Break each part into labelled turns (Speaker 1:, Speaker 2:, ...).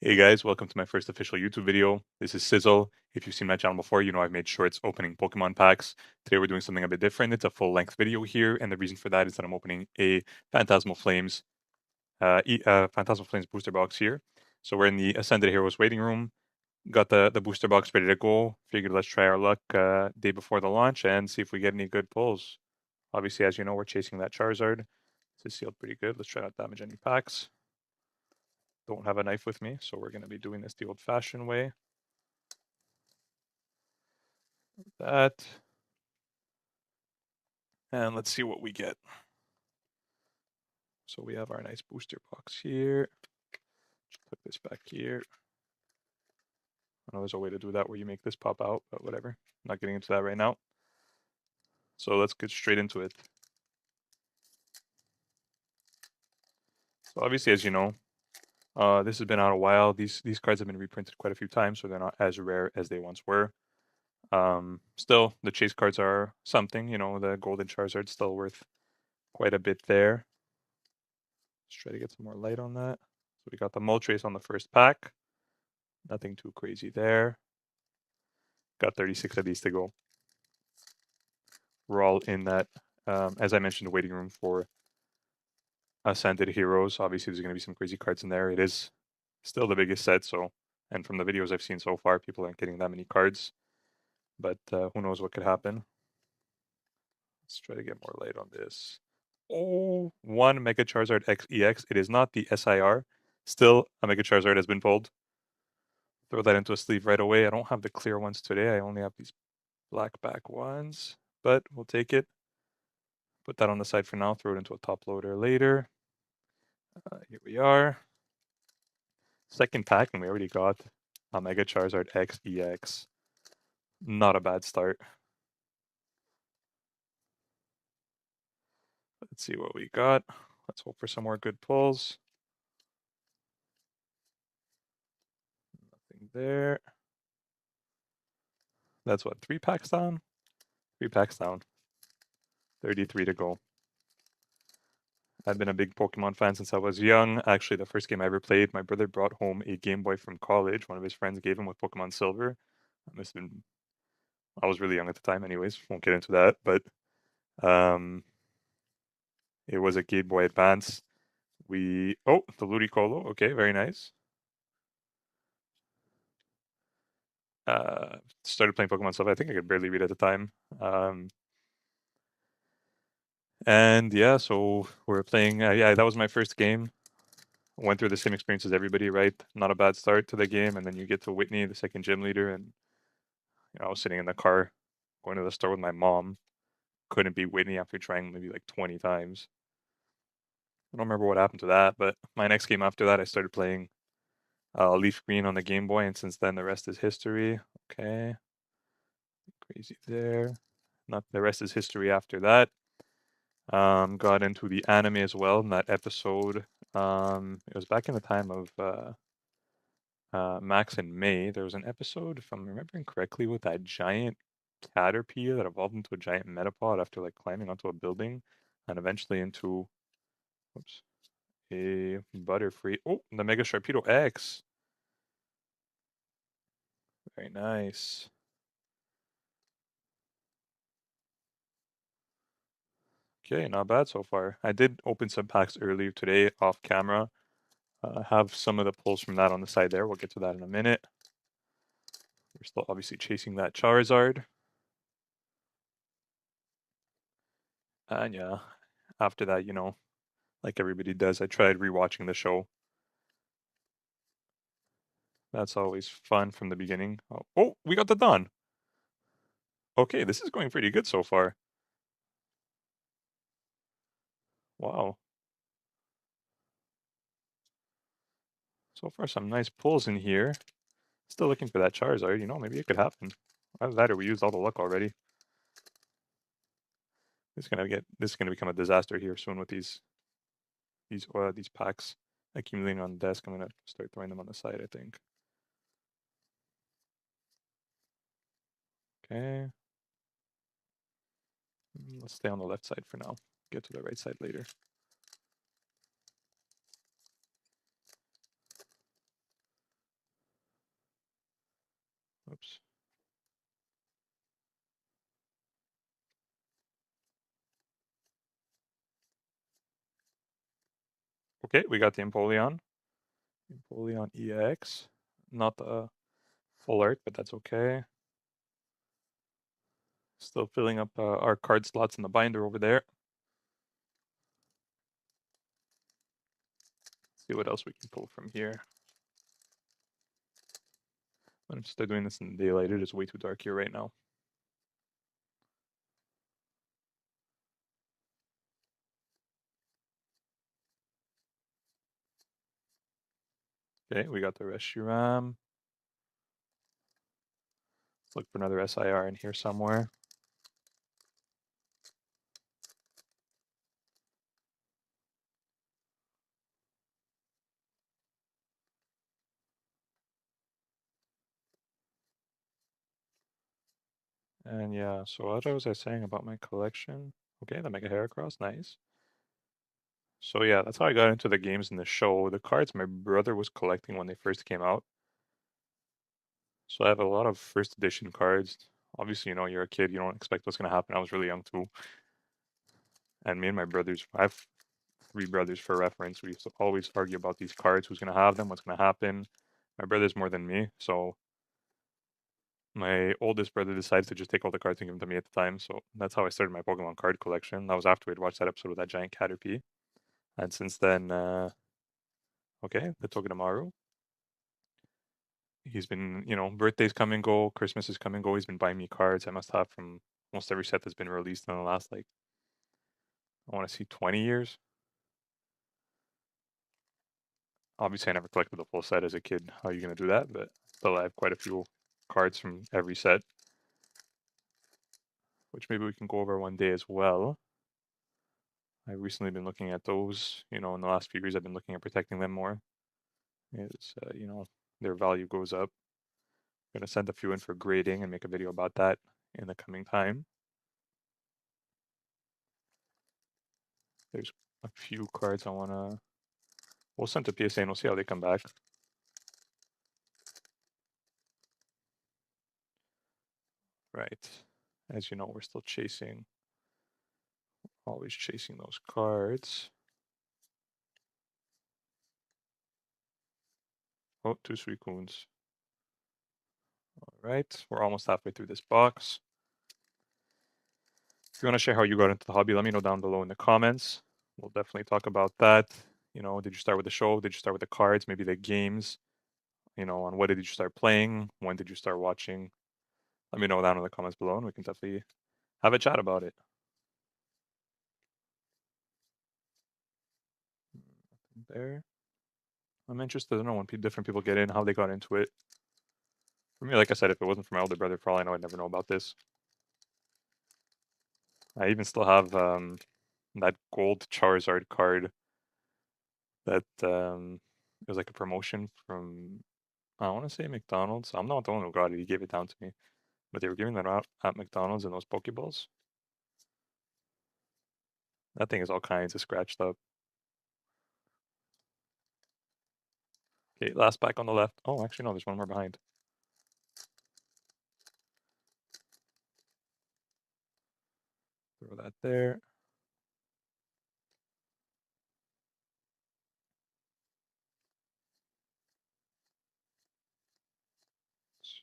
Speaker 1: Hey guys, welcome to my first official YouTube video. This is Sizzle. If you've seen my channel before, you know I've made shorts opening Pokemon packs. Today we're doing something a bit different. It's a full-length video here, and the reason for that is that I'm opening a Phantasmal Flames booster box here. So we're in the Ascended Heroes waiting room. Got the booster box ready to go. Figured let's try our luck day before the launch and see if we get any good pulls. Obviously, as you know, we're chasing that Charizard. This is sealed pretty good. Let's try not to damage any packs. Don't have a knife with me, so we're going to be doing this the old-fashioned way. That. And let's see what we get. So we have our nice booster box here. Just put this back here. I know there's a way to do that where you make this pop out, but whatever. I'm not getting into that right now. So let's get straight into it. So obviously, as you know, this has been out a while. These cards have been reprinted quite a few times, so they're not as rare as they once were. Still, the chase cards are something. You know, the Golden Charizard's still worth quite a bit there. Let's try to get some more light on that. So we got the Moltres on the first pack. Nothing too crazy there. Got 36 of these to go. We're all in that, as I mentioned, waiting room for Ascended Heroes. Obviously, there's going to be some crazy cards in there. It is still the biggest set, so, and from the videos I've seen so far, people aren't getting that many cards. But who knows what could happen. Let's try to get more light on this. Oh, one Mega Charizard XEX. It is not the SIR. Still, a Mega Charizard has been pulled. Throw that into a sleeve right away. I don't have the clear ones today. I only have these black back ones, but we'll take it. Put that on the side for now. Throw it into a top loader later. Here we are. Second pack, and we already got a Mega Charizard XEX. Not a bad start. Let's see what we got. Let's hope for some more good pulls. Nothing there. That's what, 3 packs down? 3 packs down. 33 to go. I've been a big Pokemon fan since I was young. Actually, the first game I ever played, my brother brought home a Game Boy from college. One of his friends gave him with Pokemon Silver. I was really young at the time anyways. Won't get into that, but it was a Game Boy Advance. The Ludicolo. Okay, very nice. Started playing Pokemon Silver. I think I could barely read at the time. And yeah, so we're playing. Yeah, that was my first game. Went through the same experience as everybody, right? Not a bad start to the game, and then you get to Whitney, the second gym leader, and I was sitting in the car going to the store with my mom. Couldn't beat Whitney after trying maybe like 20 times. I don't remember what happened to that, but my next game after that, I started playing Leaf Green on the Game Boy, and since then the rest is history. Okay, crazy there. Not the rest is history after that. Got into the anime as well in that episode. It was back in the time of Max and May. There was an episode, if I'm remembering correctly, with that giant Caterpie that evolved into a giant Metapod after like climbing onto a building, and eventually into, whoops, a Butterfree. Oh, the Mega Sharpedo X. Very nice. Okay, not bad so far. I did open some packs earlier today off camera. Have some of the pulls from that on the side there. We'll get to that in a minute. We're still obviously chasing that Charizard. And yeah, after that, you know, like everybody does, I tried rewatching the show. That's always fun from the beginning. Oh, we got the Dawn. Okay, this is going pretty good so far. Wow. So far, some nice pulls in here. Still looking for that Charizard. You know, maybe it could happen. Either that or we used all the luck already. This is gonna become a disaster here soon with these packs accumulating on the desk. I'm gonna start throwing them on the side, I think. Okay. Let's stay on the left side for now. Get to the right side later. Rips. Okay, we got the Empoleon. Empoleon EX. Not the full art, but that's okay. Still filling up our card slots in the binder over there. See what else we can pull from here. I'm still doing this in the daylight. It is way too dark here right now. Okay, we got the Reshiram. Let's look for another SIR in here somewhere. And yeah, so what was I saying about my collection? Okay, the Mega Heracross, nice. So yeah, that's how I got into the games in the show. The cards my brother was collecting when they first came out. So I have a lot of first edition cards. Obviously, you know, you're a kid, you don't expect what's going to happen. I was really young too. And me and my brothers, I have 3 brothers for reference. We used to always argue about these cards, who's going to have them, what's going to happen. My brother's more than me, so my oldest brother decided to just take all the cards and give them to me at the time. So that's how I started my Pokemon card collection. That was after we'd watched that episode with that giant Caterpie. And since then, okay, the Togedemaru. He's been, you know, birthdays come and go, Christmases come and go. He's been buying me cards. I must have from almost every set that's been released in the last, like, I want to see 20 years. Obviously, I never collected the full set as a kid. How are you going to do that? But still, I have quite a few cards from every set, which maybe we can go over one day as well. I've recently been looking at those. You know, in the last few years, I've been looking at protecting them more. It's, you know, their value goes up. I'm going to send a few in for grading and make a video about that in the coming time. There's a few cards I want to... We'll send to PSA and we'll see how they come back. Right. As you know, we're still chasing. Always chasing those cards. Oh, 2 Suicunes. Alright, we're almost halfway through this box. If you want to share how you got into the hobby, let me know down below in the comments. We'll definitely talk about that. You know, did you start with the show? Did you start with the cards? Maybe the games? You know, on what did you start playing? When did you start watching? Let me know down in the comments below and we can definitely have a chat about it. Nothing there. I'm interested to know when different people get in, how they got into it. For me, like I said, if it wasn't for my older brother, for all I know, I'd never know about this. I even still have that gold Charizard card that it was like a promotion from, I want to say McDonald's. I'm not the one who got it. He gave it down to me. But they were giving that out at McDonald's in those Pokeballs. That thing is all kinds of scratched up. Okay, last pack on the left. Oh, actually, no, there's one more behind. Throw that there.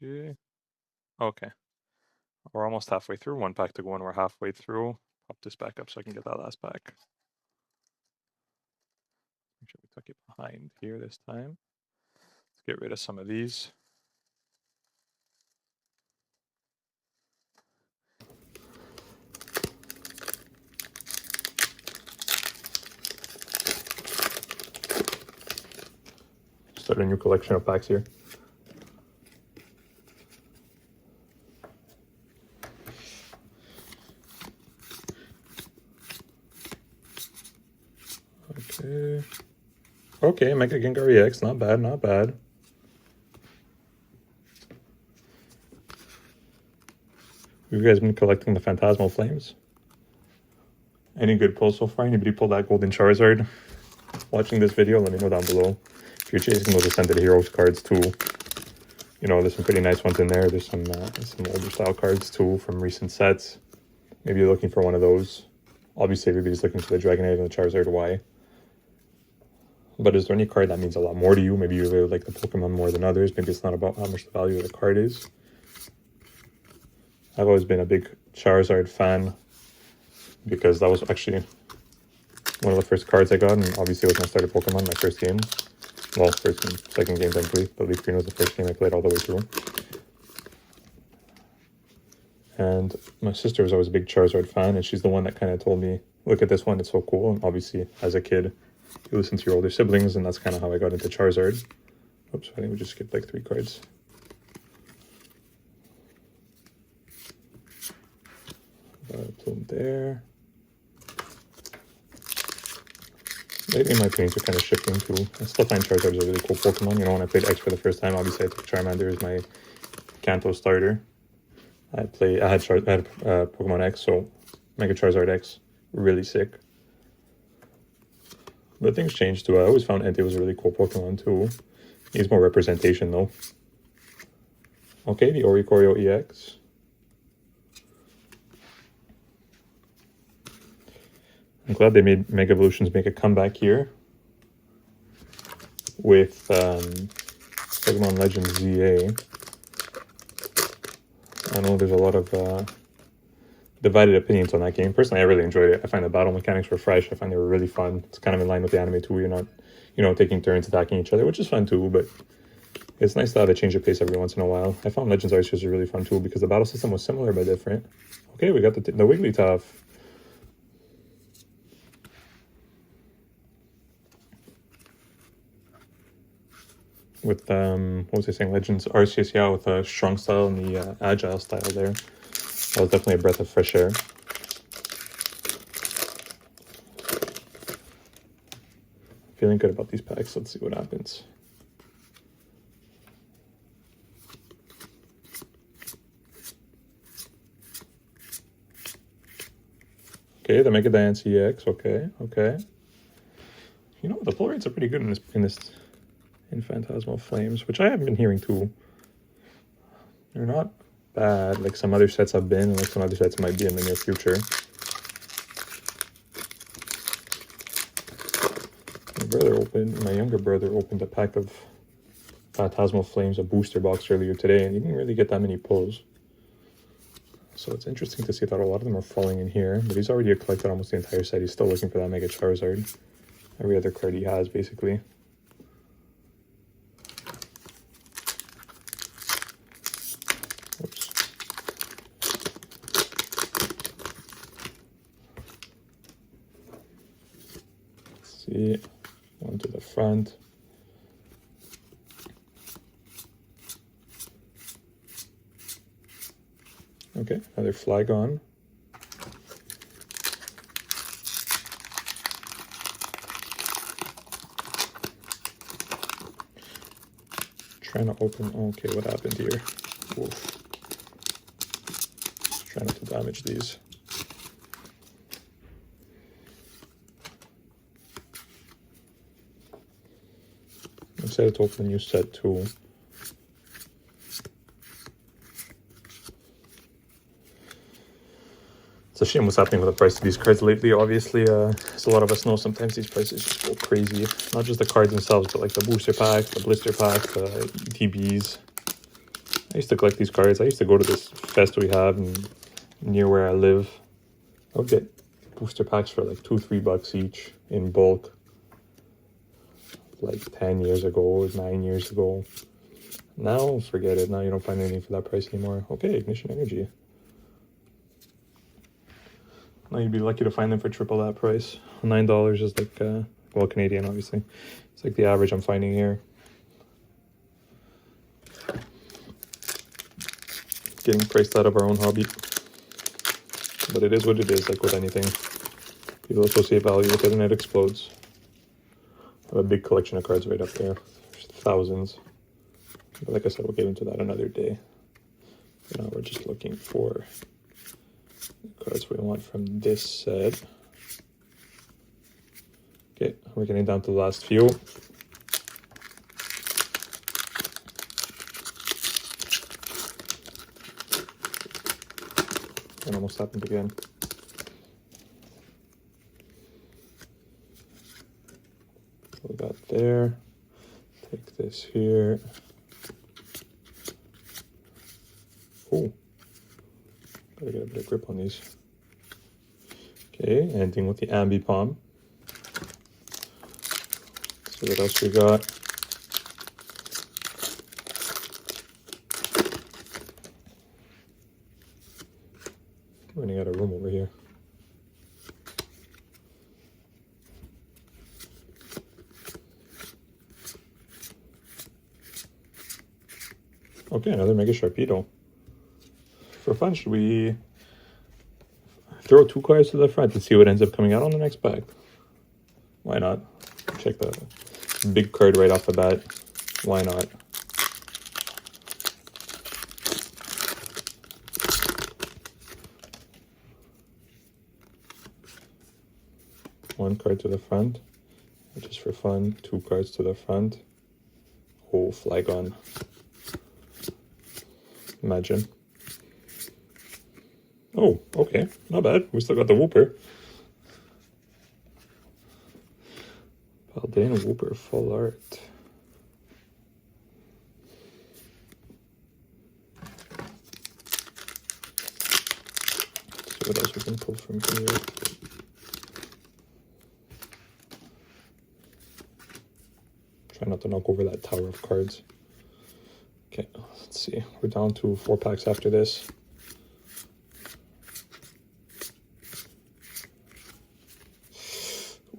Speaker 1: See. Okay. We're almost halfway through. 1 pack to go and we're halfway through. Pop this back up so I can get that last pack. Make sure we tuck it behind here this time. Let's get rid of some of these. Start a new collection of packs here. Okay. Okay, Mega Gengar EX, not bad, not bad. You guys been collecting the Phantasmal Flames? Any good pulls so far? Anybody pull that Golden Charizard? Watching this video, let me know down below. If you're chasing those Ascended Heroes cards too, you know, there's some pretty nice ones in there. There's some older style cards too from recent sets. Maybe you're looking for one of those. Obviously, everybody's looking for the Dragonite and the Charizard Y. But is there any card that means a lot more to you? Maybe you really like the Pokemon more than others. Maybe it's not about how much the value of the card is. I've always been a big Charizard fan because that was actually one of the first cards I got, and obviously it was my starter Pokemon, my first game. Well, first and second game technically, but Leaf Green was the first game I played all the way through. And my sister was always a big Charizard fan, and she's the one that kind of told me, look at this one, it's so cool. And obviously, as a kid, you listen to your older siblings, and that's kind of how I got into Charizard. Oops, I think we just skipped like 3 cards. Plume there. Lately my opinions are kind of shifting too. I still find Charizard is a really cool Pokemon. You know, when I played X for the first time, obviously I took Charmander as my Kanto starter. I had Pokemon X, so Mega Charizard X, really sick. But things changed too. I always found Entei was a really cool Pokemon too. Needs more representation though. Okay, the Oricorio EX. I'm glad they made Mega Evolutions make a comeback here with Pokemon Legends ZA. I know there's a lot of divided opinions on that game. Personally, I really enjoyed it. I find the battle mechanics were fresh. I find they were really fun. It's kind of in line with the anime too. You're not, you know, taking turns attacking each other, which is fun too, but it's nice to have a change of pace every once in a while. I found Legends Arceus really fun too because the battle system was similar but different. Okay, we got the Wigglytuff. With, what was I saying, Legends Arceus, yeah, with the strong style and the agile style there. That was definitely a breath of fresh air. Feeling good about these packs. Let's see what happens. Okay, the Mega Dance EX, okay. You know, the pull rates are pretty good in Phantasmal Flames, which I haven't been hearing too. They're not bad, like some other sets have been, and like some other sets might be in the near future. My younger brother opened a pack of Phantasmal Flames, a booster box earlier today, and he didn't really get that many pulls. So it's interesting to see that a lot of them are falling in here, but he's already collected almost the entire set. He's still looking for that Mega Charizard. Every other card he has, basically. Oops. Let's see. One to the front. Okay, another Flygon. Trying to open, okay, what happened here? Oof. Just trying not to damage these. I'm excited to open a new set too. It's a shame what's happening with the price of these cards lately. Obviously, as a lot of us know, sometimes these prices just go crazy. Not just the cards themselves, but like the booster pack, the blister pack, the ETBs. I used to collect these cards. I used to go to this fest we have near where I live. I would get booster packs for like $2-3 each in bulk. Like 10 years ago, 9 years ago. Now, forget it. Now you don't find anything for that price anymore. Okay, Ignition Energy. Now you'd be lucky to find them for triple that price. $9 is like, well, Canadian, obviously. It's like the average I'm finding here. Getting priced out of our own hobby. But it is what it is, like with anything. People associate value with it and it explodes. I have a big collection of cards right up there. There's thousands. But like I said, we'll get into that another day. For now, we're just looking for cards we want from this set. Okay, we're getting down to the last few.
Speaker 2: It almost happened again. We got there. Take this here. Oh, gotta get a bit of grip on these. Okay, ending with the Ambi Palm. See what else we got. Running out of room over here. Okay, another Mega Sharpedo. For fun, should we throw 2 cards to the front and see what ends up coming out on the next pack? Why not? Check the big card right off the bat. Why not? One card to the front, just for fun. 2 cards to the front. Oh, Flygon. Imagine. Oh, okay, not bad. We still got the Whooper. Paldean Whooper full art. Let's see what else we can pull from here. Try not to knock over that tower of cards. Okay, let's see. We're down to 4 packs after this.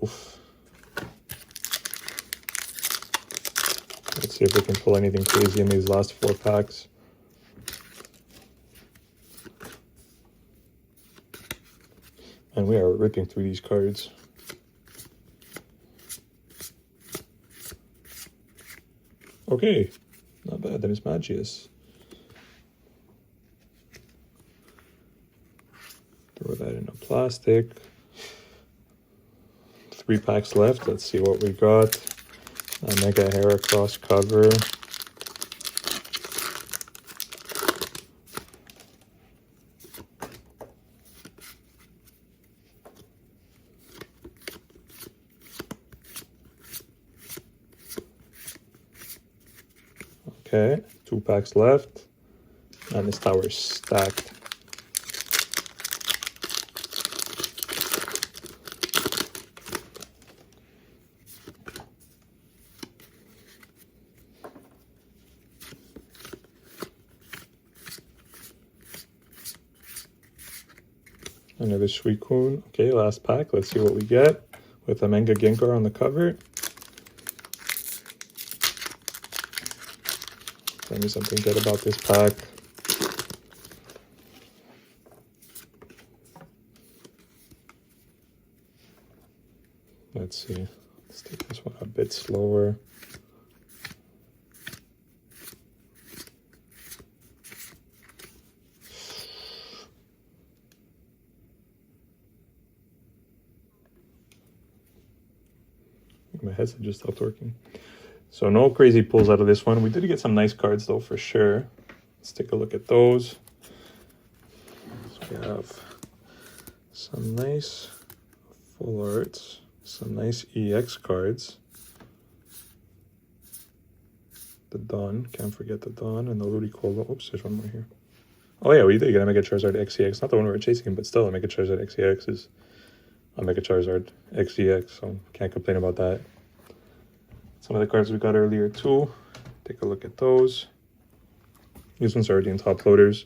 Speaker 2: Oof. Let's see if we can pull anything crazy in these last 4 packs. And we are ripping through these cards. Okay, not bad. That is Magius. Throw that in a plastic. 3 packs left. Let's see what we got. A Mega Heracross cover. Okay, 2 packs left. And this tower is stacked. Another Suicune. Okay, last pack. Let's see what we get with a Manga Gengar on the cover. Tell me something good about this pack. Let's see. Let's take this one a bit slower. My headset just stopped working. So no crazy pulls out of this one. We did get some nice cards though, for sure. Let's take a look at those. So we have some nice full arts, some nice EX cards. The Dawn, can't forget the Dawn, and the Ludicolo. Oops, there's one more here. Oh yeah, we did get a Mega Charizard XEX. Not the one we were chasing, but still a Mega Charizard XEX is a Mega Charizard XEX, so can't complain about that. Some of the cards we got earlier too. Take a look at those. These ones are already in top loaders.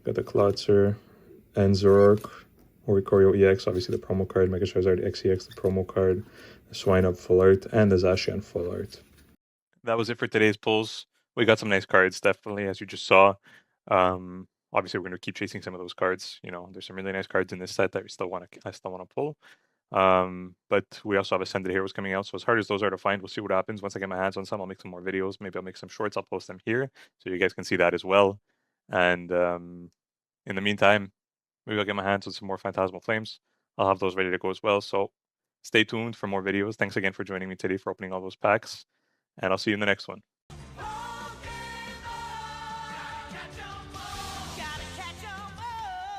Speaker 2: Got the Klotzer and Zoroark, Oricorio EX, obviously the promo card, Mega Charizard XEX, the promo card, the Swinub full art, and the Zacian full art.
Speaker 1: That was it for today's pulls. We got some nice cards, definitely, as you just saw. Obviously, we're going to keep chasing some of those cards. You know, there's some really nice cards in this set that I still want to pull. But we also have Ascended Heroes coming out, so as hard as those are to find, we'll see what happens. Once I get my hands on some, I'll make some more videos. Maybe I'll make some shorts. I'll post them here so you guys can see that as well. And in the meantime, maybe I'll get my hands on some more Phantasmal Flames. I'll have those ready to go as well. So stay tuned for more videos. Thanks again for joining me today for opening all those packs, and I'll see you in the next one.